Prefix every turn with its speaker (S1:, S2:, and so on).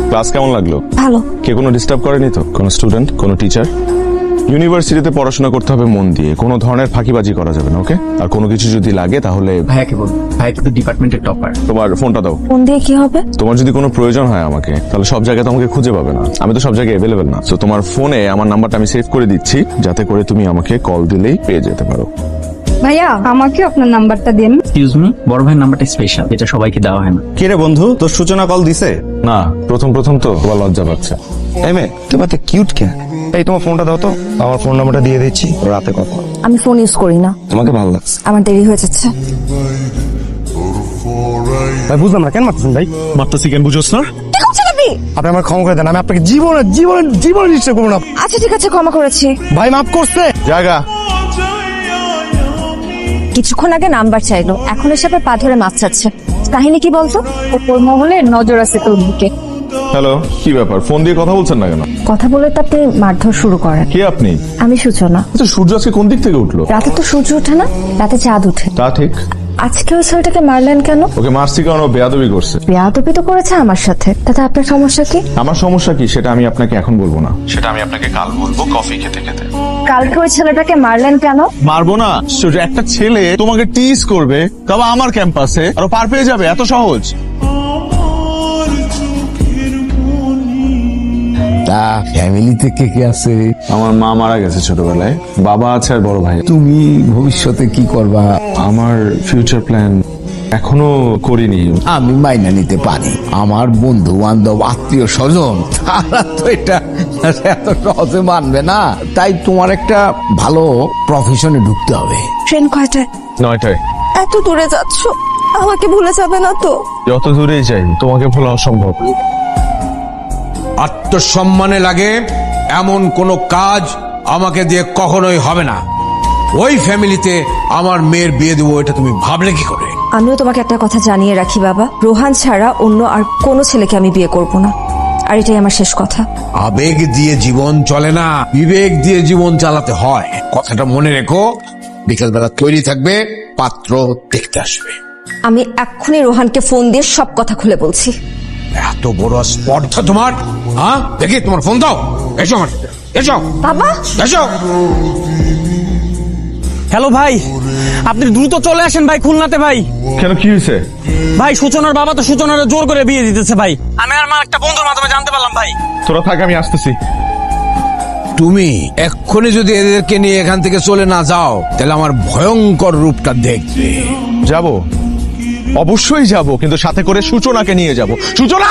S1: Class কেমন লাগলো?
S2: ভালো।
S1: কে কোনো ডিস্টার্ব করেনি তো? কোনো স্টুডেন্ট, কোনো টিচার? ইউনিভার্সিটিতে পড়াশোনা করতে হবে মন দিয়ে, কোনো ধরনের ফাঁকিবাজি করা যাবে না, ওকে? আর কোনো কিছু যদি লাগে তাহলে
S3: ভাইয়াকে বল, ভাইয়া কিন্তু ডিপার্টমেন্টের টপার।
S1: তোমার ফোনটা দাও।
S2: ফোন দিয়ে কি হবে?
S1: তোমার যদি কোনো প্রয়োজন হয় আমাকে, তাহলে সব জায়গায় তো আমাকে খুঁজে পাবে না, আমি তো সব জায়গায় অ্যাভেলেবেল না। তো তোমার ফোনে আমার নাম্বারটা আমি সেভ করে দিচ্ছি, যাতে করে তুমি আমাকে কল দিলেই পেয়ে যেতে পারো।
S4: ভাইয়া আমাকে আপনার নাম্বারটা দিন।
S3: এক্সকিউজ মি, বড় ভাইয়ের নাম্বারটা স্পেশাল, এটা সবাইকে দেওয়া হয় না।
S5: কে রে বন্ধু, তোর সূচনা কল দিছে?
S1: না, প্রথম তো তোমার লজ্জা পাচ্ছে।
S5: এই মেয়ে, তোমার তো কিউট কে? এই তোমার ফোনটা দাও তো, আমার ফোন নাম্বারটা দিয়ে দিচ্ছি, রাতে কথা।
S2: আমি ফোন ইউজ করি না।
S5: তোমাকে ভালো লাগছে?
S2: আমার দেরি হয়ে যাচ্ছে।
S5: ভাই বুঝলাম না, কেন মারতেছেন ভাই?
S1: মারতেছি কেন বুঝোস না?
S2: কি করছেন আপনি?
S5: আপনি আমার ক্ষমা করে দেন, আমি আপনাকে জীবনে নিশ্চয় করবো না।
S2: আচ্ছা ঠিক আছে, ক্ষমা করেছি।
S5: ভাই মাফ করছে।
S1: জায়গা
S2: কিছুক্ষণ আগে নাম্বার চাইলো, এখন এসে পা ধরে মাছ চাচ্ছে। কাহিনী কি বলতো?
S4: ওপর মহলে নজর আছে তোর দিকে।
S1: হ্যালো, কি ব্যাপার? ফোন দিয়ে কথা বলছেন না কেন?
S2: কথা বলে তো আপনি মারধর শুরু করেন।
S1: কে আপনি?
S2: আমি সূচনা।
S1: আচ্ছা, সূর্য আজকে কোন দিক থেকে উঠলো?
S2: রাতে তো সূর্য ওঠে না, রাতে চাঁদ ওঠে।
S1: তা ঠিক।
S2: আজকে ওই ছেলেটাকে মারলেন কেন?
S1: ওকে মারছি কারণ ও বেয়াদবি করছে।
S2: বেয়াদবি তো করেছে আমার সাথে, তাতে আপনার সমস্যা কি?
S1: আমার সমস্যা কি সেটা আমি আপনাকে এখন বলবো না, সেটা আমি আপনাকে কাল বলবো কফি খেতে খেতে।
S2: কালকে ওই ছেলেটাকে মারলেন কেন?
S1: মারবো না? সূর্য, একটা ছেলে তোমাকে টিজ করবে, তবে আমার ক্যাম্পাসে, আর ও পার পেয়ে যাবে, এত সহজ?
S6: তা ফ্যামিলিতে কে কে আছে?
S1: আমার মা মারা গেছে ছোটবেলায়, বাবা আছে আর বড় ভাই।
S6: তুমি ভবিষ্যতে কি করবা?
S1: আমার ফিউচার প্ল্যান এখনো করিনি।
S6: আমি মাইনা নিতে পারি, আমার বন্ধু বান্ধব আত্মীয় স্বজন তারা তো এটা এত সহজে মানবে না। তাই তোমার একটা ভালো প্রফেশনে ঢুকতে হবে।
S2: ট্রেন কয়টায়?
S1: 9টায়।
S2: এত দূরে যাচ্ছ, আমাকে ভুলে যাবে না তো?
S1: যত দূরেই যাই তোমাকে ভোলা অসম্ভব।
S7: আত্মসম্মানে লাগে এমন কোনো কাজ আমাকে দিয়ে কখনোই হবে না। ওই ফ্যামিলিতে আমার মেয়ের বিয়ে দেবো, এটা তুমি ভাবলে কি করে?
S2: আমিও তোমাকে একটা কথা জানিয়ে রাখি বাবা, রোহান ছাড়া অন্য আর কোনো ছেলেকে আমি বিয়ে করব না, আর এটাই আমার শেষ কথা।
S7: আবেগ দিয়ে জীবন চলে না, বিবেক দিয়ে জীবন চালাতে হয়। কথাটা মনে রেখো। বিকেলবেলা তৈরি থাকবে, পাত্র দেখতে আসবে।
S2: আমি এক্ষুনি রোহানকে ফোন দিয়ে সব কথা খুলে বলছি।
S7: এত বড় স্পর্ধা তোমার? হ্যাঁ, দেখি তোমার ফোন দাও। এসো আমার, এসো
S2: বাবা।
S7: এসো।
S3: হ্যালো ভাই, আপনি দ্রুত চলে আসেন ভাই, খুলনাতে ভাই।
S1: কেন, কি হয়েছে?
S3: ভাই সূচনার বাবা তো সূচনার জোর করে বিয়ে দিতেছে ভাই। আমি আর মা একটা বন্ধুর মাধ্যমে জানতে পারলাম ভাই।
S1: তোরা থাক, আমি আসতেছি।
S7: তুমি এক্ষুনি যদি এদেরকে নিয়ে এখান থেকে চলে না যাও, তাহলে আমার ভয়ঙ্কর রূপটা দেখবে।
S1: যাব, অবশ্যই যাব, কিন্তু সাথে করে সূচনাকে নিয়ে যাব। সূচনা!